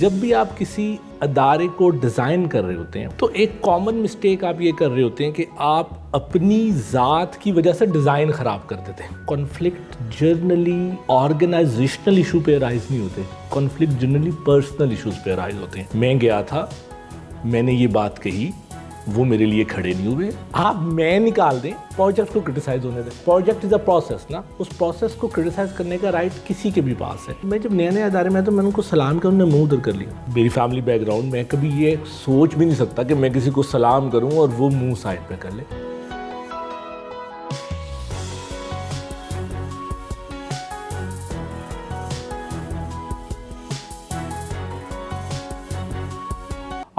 جب بھی آپ کسی ادارے کو ڈیزائن کر رہے ہوتے ہیں تو ایک کامن مسٹیک آپ یہ کر رہے ہوتے ہیں کہ آپ اپنی ذات کی وجہ سے ڈیزائن خراب کر دیتے ہیں. کانفلکٹ جنرلی آرگنائزیشنل ایشو پہ رائز نہیں ہوتے, کانفلکٹ جنرلی پرسنل ایشوز پہ رائز ہوتے ہیں. میں گیا تھا, میں نے یہ بات کہی, وہ میرے لیے کھڑے نہیں ہوئے. آپ میں نکال دیں, پروجیکٹ کو کرٹیسائز ہونے دیں. پروجیکٹ از اے پروسیس نا, اس پروسیس کو کرٹیسائز کرنے کا رائٹ کسی کے بھی پاس ہے. میں جب نئے ادارے میں تو میں ان کو سلام کیا, انہوں نے منہ ادھر کر لیا. میری فیملی بیک گراؤنڈ میں کبھی یہ سوچ بھی نہیں سکتا کہ میں کسی کو سلام کروں اور وہ منہ سائڈ پہ کر لے.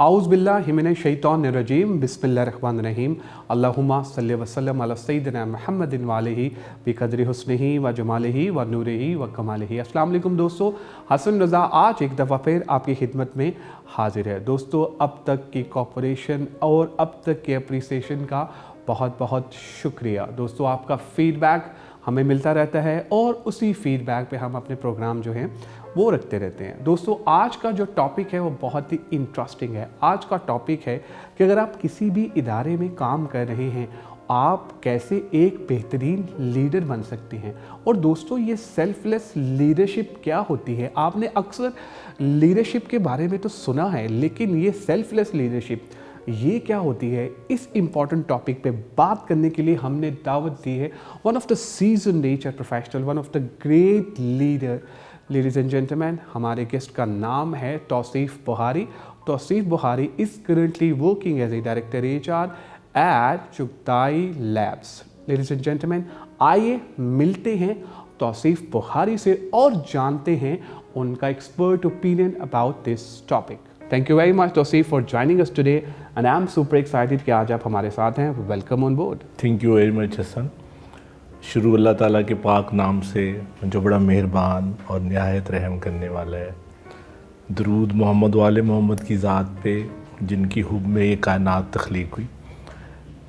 اعوذ باللہ من الشیطان الرجیم, بسم اللہ الرحمن الرحیم. اللہم صلی وسلم علی سیدنا محمد وآلہ بقدر حسنہ و جمالہ و نورہ و کمالہ. السلام علیکم دوستو, حسن رضا آج ایک دفعہ پھر آپ کی خدمت میں حاضر ہے. دوستو, اب تک کی کوپریشن اور اب تک کی اپریسیشن کا بہت بہت شکریہ. دوستو, آپ کا فیڈ بیک ہمیں ملتا رہتا ہے اور اسی فیڈ بیک پہ ہم اپنے پروگرام جو ہیں وہ رکھتے رہتے ہیں. دوستو, آج کا جو ٹاپک ہے وہ بہت ہی انٹرسٹنگ ہے. آج کا ٹاپک ہے کہ اگر آپ کسی بھی ادارے میں کام کر رہے ہیں, آپ کیسے ایک بہترین لیڈر بن سکتے ہیں. اور دوستو, یہ سیلف لیس لیڈرشپ کیا ہوتی ہے؟ آپ نے اکثر لیڈرشپ کے بارے میں تو سنا ہے, لیکن یہ سیلف لیس لیڈرشپ یہ کیا ہوتی ہے؟ اس امپورٹنٹ ٹاپک پہ بات کرنے کے لیے ہم نے دعوت دی ہے one of the season nature professional, one of the great leader. Ladies and gentlemen, ہمارے گیسٹ کا نام ہے Tauseef Bukhari. Tauseef Bukhari is currently working as a director HR at Chughtai labs. Ladies and gentlemen, آئیے ملتے ہیں توصیف بخاری سے اور جانتے ہیں ان کا expert opinion about this topic. Thank you very much Tauseef for joining us today and I am super excited کہ آج آپ ہمارے ساتھ ہیں. Welcome on board. Thank you very much Hassan. شروع اللہ تعالیٰ کے پاک نام سے جو بڑا مہربان اور نہایت رحم کرنے والا ہے. درود محمد وآل محمد کی ذات پہ جن کی حب میں یہ کائنات تخلیق ہوئی.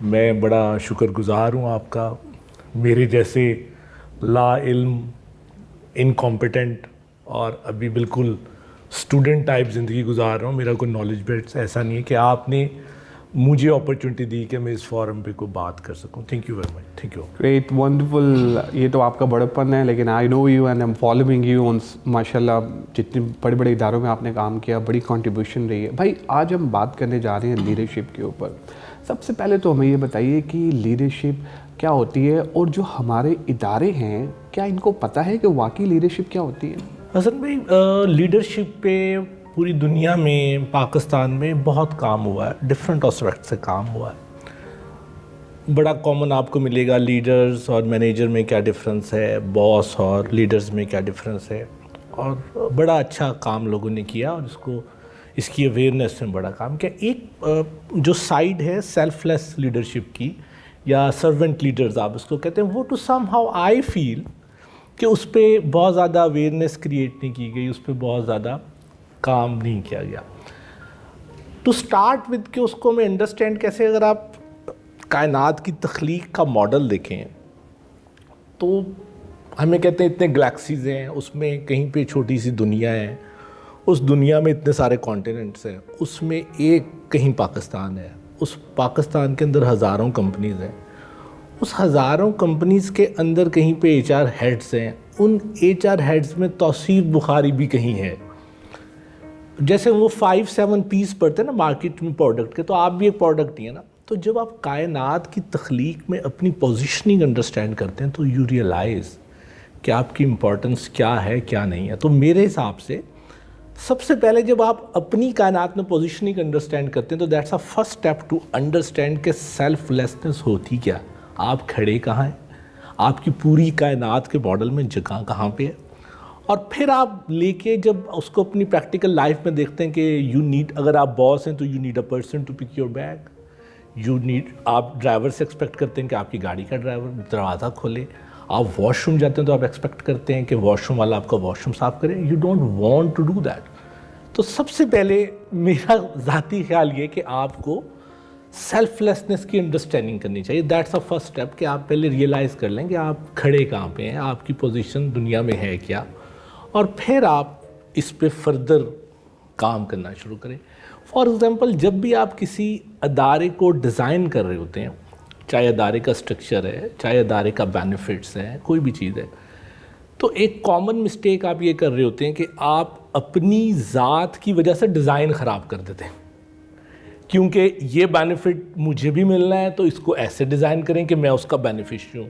میں بڑا شکر گزار ہوں آپ کا. میرے جیسے لا علم, انکمپیٹنٹ اور ابھی بالکل اسٹوڈنٹ ٹائپ زندگی گزار رہا ہوں. میرا کوئی نالج بیس ایسا نہیں ہے کہ آپ نے مجھے اپرچونٹی دی کہ میں اس فورم پہ کوئی بات کر سکوں. Thank you very much. Thank you. Great, wonderful. یہ تو آپ کا بڑپن ہے, لیکن I know you and I am following you on. ماشاء اللہ, جتنے بڑے بڑے اداروں میں آپ نے کام کیا, بڑی کنٹریبیوشن رہی ہے. بھائی, آج ہم بات کرنے جا رہے ہیں لیڈرشپ کے اوپر. سب سے پہلے تو ہمیں یہ بتائیے کہ لیڈرشپ کیا ہوتی ہے, اور جو ہمارے ادارے ہیں کیا ان کو پتہ ہے کہ واقعی لیڈرشپ کیا ہوتی ہے؟ حسن بھائی, لیڈرشپ پہ پوری دنیا میں, پاکستان میں بہت کام ہوا ہے, ڈفرینٹ اسپیکٹ سے کام ہوا ہے. بڑا کامن آپ کو ملے گا لیڈرز اور مینیجر میں کیا ڈفرینس ہے, باس اور لیڈرز میں کیا ڈفرینس ہے, اور بڑا اچھا کام لوگوں نے کیا اور اس کی اویئرنیس میں بڑا کام کیا. ایک جو سائیڈ ہے سیلف لیس لیڈرشپ کی یا سرونٹ لیڈرز آپ اس کو کہتے ہیں, وہ ٹو سم ہاؤ آئی فیل کہ اس پہ بہت زیادہ اویئرنیس کریٹ نہیں کی گئی, اس پہ بہت زیادہ کام نہیں کیا گیا. ٹو اسٹارٹ ود کہ اس کو میں انڈرسٹینڈ کیسے, اگر آپ کائنات کی تخلیق کا ماڈل دیکھیں تو ہمیں کہتے ہیں اتنے گلیکسیز ہیں, اس میں کہیں پہ چھوٹی سی دنیا ہے, اس دنیا میں اتنے سارے کانٹیننٹس ہیں, اس میں ایک کہیں پاکستان ہے, اس پاکستان کے اندر ہزاروں کمپنیز ہیں, اس ہزاروں کمپنیز کے اندر کہیں پہ HR ہیڈز ہیں, ان HR ہیڈز میں توصیف بخاری بھی کہیں ہے. جیسے وہ 5-7 پیس پڑتے ہیں نا مارکیٹ میں پروڈکٹ کے, تو آپ بھی ایک پروڈکٹ ہی ہیں نا. تو جب آپ کائنات کی تخلیق میں اپنی پوزیشننگ انڈرسٹینڈ کرتے ہیں تو یو ریئلائز کہ آپ کی امپورٹنس کیا ہے کیا نہیں ہے. تو میرے حساب سے سب سے پہلے جب آپ اپنی کائنات میں پوزیشننگ انڈرسٹینڈ کرتے ہیں تو that's a first step to understand کہ سیلف لیسنس ہوتی کیا, آپ کھڑے کہاں ہیں, آپ کی پوری کائنات کے ماڈل میں جگہ کہاں پہ ہے. اور پھر آپ لے کے جب اس کو اپنی پریکٹیکل لائف میں دیکھتے ہیں کہ یو نیڈ, اگر آپ باس ہیں تو you need a person to pick your bag, you need, آپ ڈرائیور سے ایکسپیکٹ کرتے ہیں کہ آپ کی گاڑی کا ڈرائیور دروازہ کھولے, آپ واش روم جاتے ہیں تو آپ ایکسپیکٹ کرتے ہیں کہ واش روم والا آپ کا واش روم صاف کرے. You don't want to do that. تو سب سے پہلے میرا ذاتی خیال یہ کہ آپ کو سیلف لیسنس کی انڈرسٹینڈنگ کرنی چاہیے. دیٹس اے فرسٹ اسٹیپ کہ آپ پہلے ریئلائز کر لیں کہ آپ کھڑے کہاں پہ ہیں, آپ کی پوزیشن دنیا میں ہے کیا, اور پھر آپ اس پہ فردر کام کرنا شروع کریں. فار ایگزامپل جب بھی آپ کسی ادارے کو ڈیزائن کر رہے ہوتے ہیں, چاہے ادارے کا اسٹرکچر ہے, چاہے ادارے کا بینیفٹس ہے, کوئی بھی چیز ہے, تو ایک کامن مسٹیک آپ یہ کر رہے ہوتے ہیں کہ آپ اپنی ذات کی وجہ سے ڈیزائن خراب کر دیتے ہیں. کیونکہ یہ بینیفٹ مجھے بھی ملنا ہے تو اس کو ایسے ڈیزائن کریں کہ میں اس کا بینیفیشری ہوں.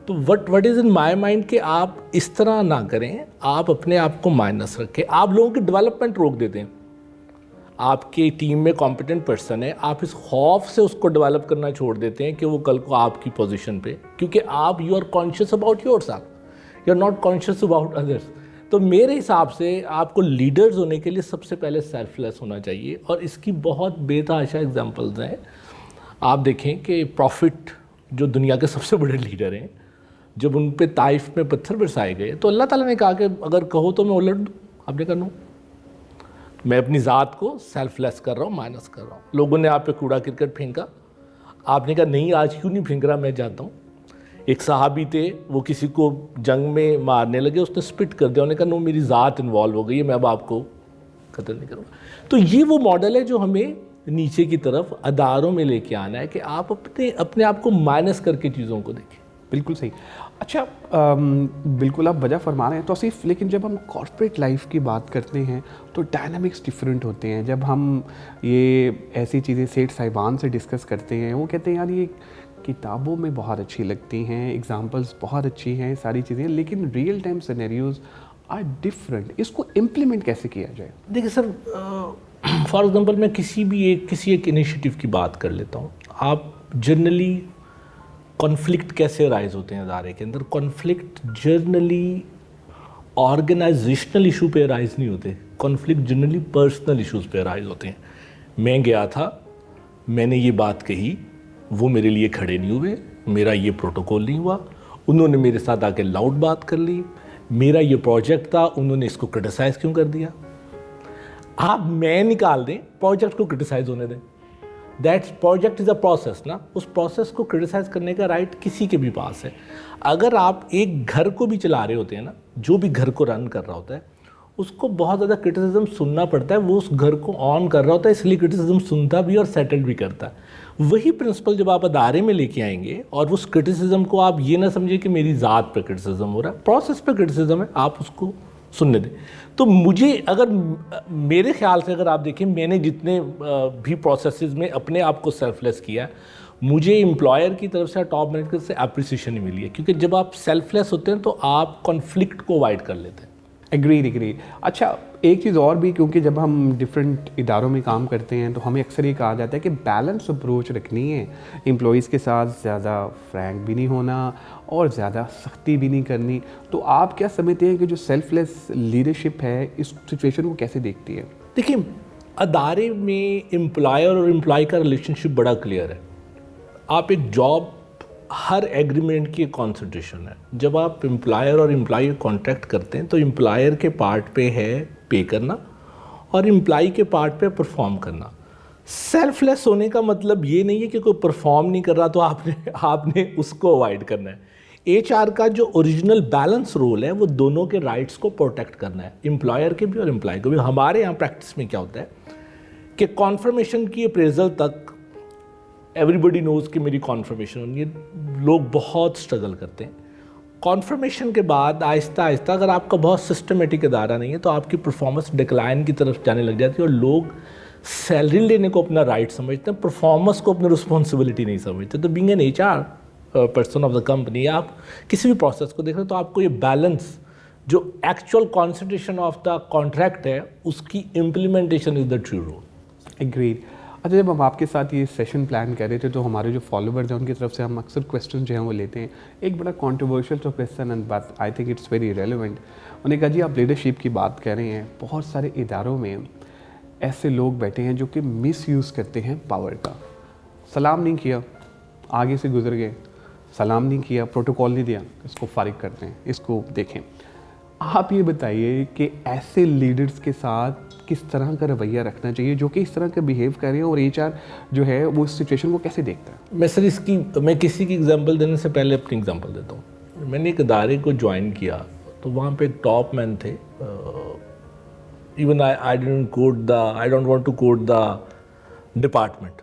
تو what is in my mind کہ آپ اس طرح نہ کریں, آپ اپنے آپ کو مائنس رکھیں. آپ لوگوں کی ڈیولپمنٹ روک دیتے ہیں. آپ کی ٹیم میں کمپیٹنٹ پرسن ہے, آپ اس خوف سے اس کو ڈیولپ کرنا چھوڑ دیتے ہیں کہ وہ کل کو آپ کی پوزیشن پہ, کیونکہ آپ you are conscious about yourself, you are not conscious about others. تو میرے حساب سے آپ کو لیڈرز ہونے کے لیے سب سے پہلے سیلف لیس ہونا چاہیے, اور اس کی بہت بے تحاشا ایگزامپلز ہیں. آپ دیکھیں کہ پروفٹ جو دنیا کے سب سے بڑے لیڈر ہیں, جب ان پہ طائف میں پتھر برسائے گئے تو اللہ تعالیٰ نے کہا کہ اگر کہو تو میں الٹ دوں. آپ نے کہا نو, میں اپنی ذات کو سیلف لیس کر رہا ہوں, مائنس کر رہا ہوں. لوگوں نے آپ پہ کوڑا کرکٹ پھینکا, آپ نے کہا نہیں آج کیوں نہیں پھینک رہا, میں جاتا ہوں. ایک صحابی تھے, وہ کسی کو جنگ میں مارنے لگے, اس نے سپٹ کر دیا, انہوں نے کہا نو میری ذات انوالو ہو گئی ہے, میں اب آپ کو قتل نہیں کروں گا. تو یہ وہ ماڈل ہے جو ہمیں نیچے کی طرف اداروں میں لے کے آنا ہے کہ آپ اپنے آپ کو مائنس کر کے چیزوں کو دیکھیں. بالکل صحیح. اچھا بالکل آپ وجہ فرما رہے ہیں توصیف, لیکن جب ہم کارپوریٹ لائف کی بات کرتے ہیں تو ڈائنامکس ڈفرینٹ ہوتے ہیں. جب ہم یہ ایسی چیزیں سیٹھ صاحبان سے ڈسکس کرتے ہیں, وہ کہتے ہیں یار یہ کتابوں میں بہت اچھی لگتی ہیں, ایگزامپلس بہت اچھی ہیں, ساری چیزیں, لیکن real time scenarios are different. اس کو امپلیمنٹ کیسے کیا جائے؟ دیکھیں سر, فار ایگزامپل میں کسی ایک انیشیٹو کی بات کر لیتا ہوں. آپ جنرلی کانفلکٹ کیسے رائز ہوتے ہیں ادارے کے اندر؟ کانفلکٹ جنرلی آرگنائزیشنل ایشو پہ رائز نہیں ہوتے, کانفلکٹ جنرلی پرسنل ایشوز پہ رائز ہوتے ہیں. میں گیا تھا, میں نے یہ بات کہی, وہ میرے لیے کھڑے نہیں ہوئے, میرا یہ پروٹوکول نہیں ہوا, انہوں نے میرے ساتھ آ کے لاؤڈ بات کر لی, میرا یہ پروجیکٹ تھا, انہوں نے اس کو کرٹیسائز کیوں کر دیا. آپ میں نکال دیں, پروجیکٹ کو کرٹیسائز ہونے دیں. That's project is a process نا, اس پروسیس کو کرٹیسائز کرنے کا رائٹ کسی کے بھی پاس ہے. اگر آپ ایک گھر کو بھی چلا رہے ہوتے ہیں نا, جو بھی گھر کو رن کر رہا ہوتا ہے, اس کو بہت زیادہ کرٹیسزم سننا پڑتا ہے. وہ اس گھر کو آن کر رہا ہوتا ہے, اس لیے کرٹیسزم سنتا بھی اور سیٹل بھی کرتا ہے. وہی پرنسپل جب آپ ادارے میں لے کے آئیں گے, اور اس کرٹیسزم کو آپ یہ نہ سمجھیں کہ میری ذات پہ کرٹیسزم ہو رہا ہے, پروسیس پہ کرٹیسزم ہے, آپ اس کو سننے دیں. تو مجھے اگر میرے خیال سے اگر آپ دیکھیں, میں نے جتنے بھی پروسیسز میں اپنے آپ کو سیلف لیس کیا ہے, مجھے امپلائر کی طرف سے, ٹاپ مینجمنٹ سے اپریسیشن نہیں ملی ہے. کیونکہ جب آپ سیلف لیس ہوتے ہیں تو آپ کانفلکٹ کو اوائڈ کر لیتے ہیں. ایگری. اچھا ایک چیز اور بھی, کیونکہ جب ہم ڈفرینٹ اداروں میں کام کرتے ہیں تو ہمیں اکثر یہ کہا جاتا ہے کہ بیلنس اپروچ رکھنی ہے. امپلائیز کے ساتھ زیادہ فرینک بھی نہیں ہونا اور زیادہ سختی بھی نہیں کرنی. تو آپ کیا سمجھتے ہیں کہ جو سیلف لیس لیڈرشپ ہے اس سچویشن کو کیسے دیکھتی ہے؟ دیکھیں, ادارے میں امپلائر اور امپلائی کا ریلیشن شپ بڑا کلیئر ہے. آپ ایک جاب, ہر ایگریمنٹ کی ایک کانسنٹریشن ہے. جب آپ امپلائر اور امپلائی کانٹریکٹ کرتے ہیں تو امپلائر کے پارٹ پہ ہے پے کرنا, اور امپلائی کے پارٹ پہ پرفارم کرنا. سیلف لیس ہونے کا مطلب یہ نہیں ہے کہ کوئی پرفارم نہیں کر رہا تو آپ نے اس کو اوائڈ کرنا ہے. ایچ آر کا جو اوریجنل بیلنس رول ہے وہ دونوں کے رائٹس کو پروٹیکٹ کرنا ہے, امپلائر کے بھی اور امپلائی کو بھی. ہمارے یہاں پریکٹس میں کیا ہوتا ہے کہ کانفرمیشن کی اپریزل تک ایوری بڈی نوز کہ میری کانفرمیشن ہونی ہے. لوگ بہت اسٹرگل کرتے ہیں. کانفرمیشن کے بعد آہستہ آہستہ اگر آپ کا بہت سسٹمیٹک ادارہ نہیں ہے تو آپ کی پرفارمنس ڈکلائن کی طرف جانے لگ جاتی ہے, اور لوگ سیلری لینے کو اپنا رائٹ سمجھتے ہیں, پرفارمنس کو اپنی رسپانسبلٹی نہیں سمجھتے. تو being an H R person of the company, آپ کسی بھی پروسیس کو دیکھ رہے ہیں تو آپ کو یہ بیلنس, جو actual concentration of the contract ہے, اس کی implementation is the true role. Agreed. اچھا جب ہم آپ کے ساتھ یہ سیشن پلان کر رہے تھے تو ہمارے جو فالوورز ہیں ان کی طرف سے ہم اکثر کویسچن جو ہیں وہ لیتے ہیں. ایک بڑا کانٹروورشل تو question and but I think it's very relevant. انہوں نے کہا جی آپ لیڈرشپ کی بات کر رہے ہیں, بہت سارے اداروں میں ایسے لوگ بیٹھے ہیں جو کہ مس یوز کرتے ہیں پاور کا. سلام نہیں کیا, آگے سے گزر گئے, سلام نہیں کیا, پروٹوکول نہیں دیا, اس کو فارغ کرتے ہیں, اس کو دیکھیں. آپ یہ بتائیے کہ ایسے لیڈرز کے ساتھ کس طرح کا رویہ رکھنا چاہیے جو کہ اس طرح کا بیہیو کر رہے ہیں, اور ایچ آر جو ہے وہ اس سچویشن کو کیسے دیکھتا ہے؟ میں کسی کی ایگزامپل دینے سے پہلے اپنی ایگزامپل دیتا ہوں. میں نے ایک ادارے کو جوائن کیا تو وہاں پہ ایک ٹاپ مین تھے, even I don't want to quote the department,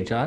HR,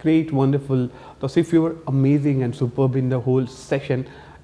Great, wonderful. Tausif, you were amazing and superb in the whole session.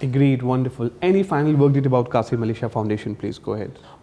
Agreed, wonderful. Any final word about Qasim Ali Shah Foundation, please go ahead.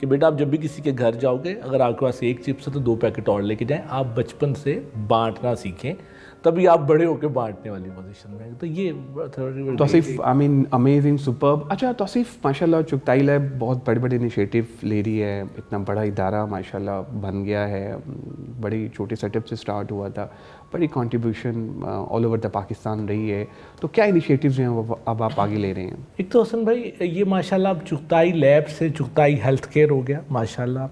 کہ بیٹا آپ جب بھی کسی کے گھر جاؤ گے, اگر آپ کے پاس ایک چپس ہے تو 2 پیکٹ اور لے کے جائیں. آپ بچپن سے بانٹنا سیکھیں, تبھی آپ بڑے ہو کے بانٹنے والی پوزیشن میں. تو یہ توصیف آئی مین امیزنگ سپرب. اچھا توصیف ماشاء اللہ چغتائی لیب بہت بڑے بڑے انیشیٹو لے رہی ہے, اتنا بڑا ادارہ ماشاء اللہ بن گیا ہے, بڑی چھوٹے سیٹ اپ سے اسٹارٹ ہوا تھا, بڑی contribution all over the Pakistan رہی ہے. تو کیا انیشیٹیوز ہیں اب آپ آگے لے رہے ہیں؟ ایک تو حسن بھائی یہ ماشاءاللہ اب چغتائی لیب سے چغتائی ہیلتھ کیئر ہو گیا ماشاءاللہ.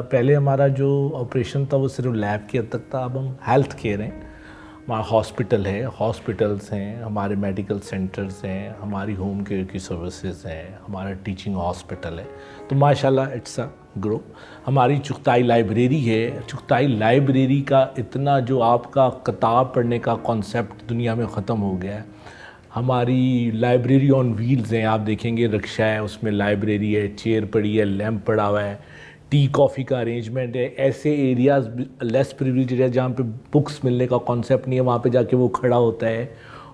پہلے ہمارا جو آپریشن تھا وہ صرف لیب کی حد تک تھا, اب ہم ہیلتھ کیئر ہیں. ہمارا ہاسپٹل ہے, ہاسپٹلس ہیں, ہمارے میڈیکل سینٹرز ہیں, ہماری ہوم کیئر کی سروسز ہیں, ہمارا ٹیچنگ ہاسپٹل ہے. تو ماشاءاللہ اٹس اے گرو. ہماری چغتائی لائبریری ہے. چغتائی لائبریری کا اتنا جو آپ کا کتاب پڑھنے کا کانسیپٹ دنیا میں ختم ہو گیا ہے. ہماری لائبریری آن ویلز ہیں, آپ دیکھیں گے رکشہ ہے, اس میں لائبریری ہے, چیئر پڑی ہے, لیمپ پڑا ہوا ہے, ٹی کافی کا ارینجمنٹ ہے. ایسے ایریاز لیس پریویلیجڈ ہے جہاں پہ بکس ملنے کا کانسیپٹ نہیں ہے, وہاں پہ جا کے وہ کھڑا ہوتا ہے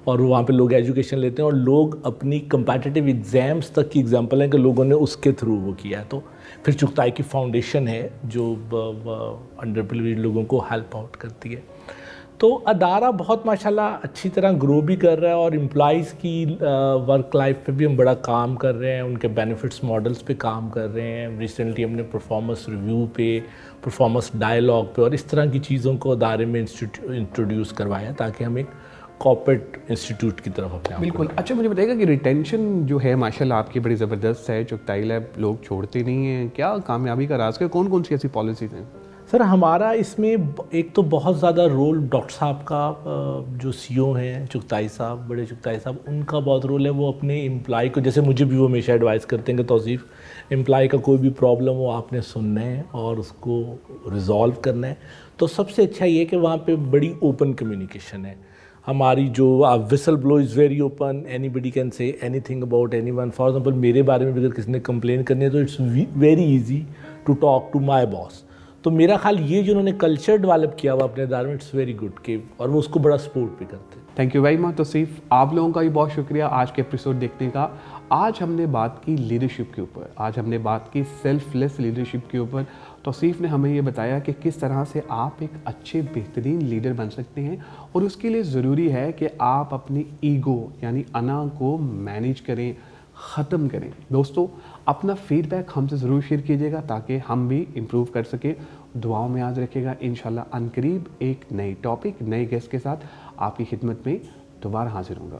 اور وہاں پہ لوگ ایجوکیشن لیتے ہیں, اور لوگ اپنی کمپیٹیٹیو ایگزامس تک کی ایگزامپل ہیں کہ لوگوں نے اس کے تھرو وہ کیا ہے. تو پھر چغتائی کی فاؤنڈیشن ہے جو انڈر پریویلیجڈ لوگوں کو ہیلپ آؤٹ کرتی ہے. تو ادارہ بہت ماشاءاللہ اچھی طرح گرو بھی کر رہا ہے, اور امپلائیز کی ورک لائف پہ بھی ہم بڑا کام کر رہے ہیں, ان کے بینیفٹس ماڈلز پہ کام کر رہے ہیں. ریسنٹلی ہم نے پرفارمنس ریویو پہ, پرفارمنس ڈائلاگ پہ اور اس طرح کی چیزوں کو ادارے میں انٹروڈیوس کروایا تاکہ ہم ایک کارپوریٹ انسٹیٹیوٹ کی طرف اپنے. بالکل. اچھا مجھے بتائیے گا کہ ریٹینشن جو ہے ماشاءاللہ آپ کی بڑی زبردست ہے, چغتائی لیب لوگ چھوڑتے نہیں ہیں, کیا کامیابی کا راز, کون کون سی ایسی پالیسیز ہیں؟ سر ہمارا اس میں ایک تو بہت زیادہ رول ڈاکٹر صاحب کا, جو سی او ہیں چغتائی صاحب, بڑے چغتائی صاحب, ان کا بہت رول ہے. وہ اپنے امپلائی کو, جیسے مجھے بھی وہ ہمیشہ ایڈوائز کرتے ہیں کہ توصیف امپلائی کا کوئی بھی پرابلم ہو آپ نے سننا ہے اور اس کو ریزالو کرنا ہے. تو سب سے اچھا یہ کہ وہاں پہ بڑی اوپن کمیونیکیشن ہے ہماری. جو whistle blow is very open, anybody can say anything about anyone. For example میرے بارے میں بھی اگر کسی نے کمپلین کرنی ہے تو it's very easy to talk to my boss. تو میرا خیال یہ جو انہوں نے کلچر ڈیولپ کیا ہوا اپنے ادارے میں, اٹس ویری گڈ کہ, اور وہ اس کو بڑا سپورٹ بھی کرتے ہیں. تھینک یو ویری مچ توصیف. آپ لوگوں کا بھی بہت شکریہ آج کے ایپیسوڈ دیکھنے کا. آج ہم نے بات کی لیڈرشپ کے اوپر, آج ہم نے بات کی سیلف لیس لیڈرشپ کے اوپر. توصیف نے ہمیں یہ بتایا کہ کس طرح سے آپ ایک اچھے بہترین لیڈر بن سکتے ہیں, اور اس کے لیے ضروری ہے کہ آپ اپنی ایگو یعنی انا کو مینیج کریں, ختم کریں. دوستو اپنا فیڈ بیک ہم سے ضرور شیئر کیجیے گا تاکہ ہم بھی امپروو کر سکیں. دعاؤں میں یاد رکھے گا. انشاءاللہ عنقریب ایک نئی ٹاپک, نئے گیسٹ کے ساتھ آپ کی خدمت میں دوبارہ حاضر ہوں گا.